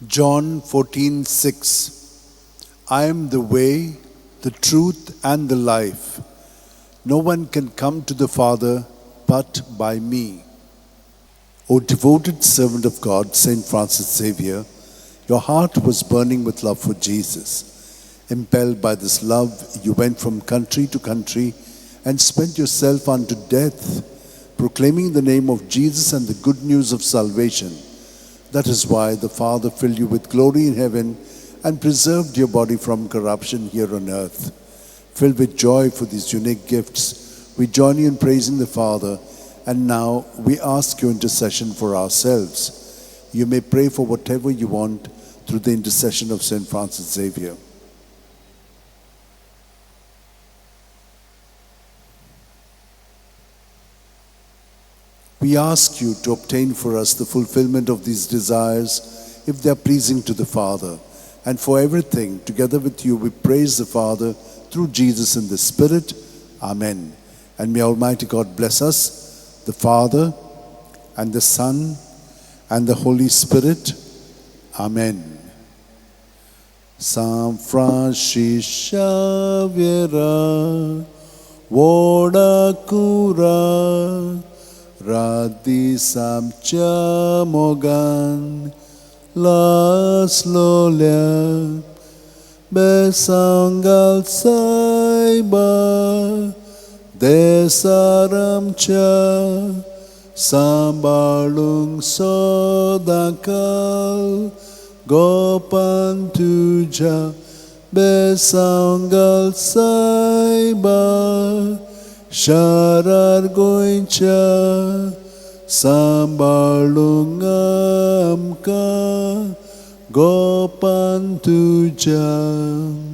John 14:6. I am the way, the truth, and the life. No one can come to the Father but by me. O devoted servant of God, Saint Francis Xavier, your heart was burning with love for Jesus. Impelled by this love, you went from country to country and spent yourself unto death, proclaiming the name of Jesus and the good news of salvation. That is why the Father filled you with glory in heaven and preserved your body from corruption here on earth. Filled with joy for these unique gifts, we join you in praising the Father, and now we ask your intercession for ourselves. You may pray for whatever you want through the intercession of Saint Francis Xavier. We ask you to obtain for us the fulfillment of these desires, if they are pleasing to the Father. And for everything, together with you, we praise the Father through Jesus in the Spirit. Amen. And may Almighty God bless us, the Father, and the Son, and the Holy Spirit. Amen. San Francis Xavier, Voda Cura, Radi Samcha Mogan, Las Lolia, Besangal Saiba, Desaramcha, Sambalung Sodakal, Gopan Tuja, Besangal Saiba, Sharar Goincha, Sambalungamka, Gopan Tuja.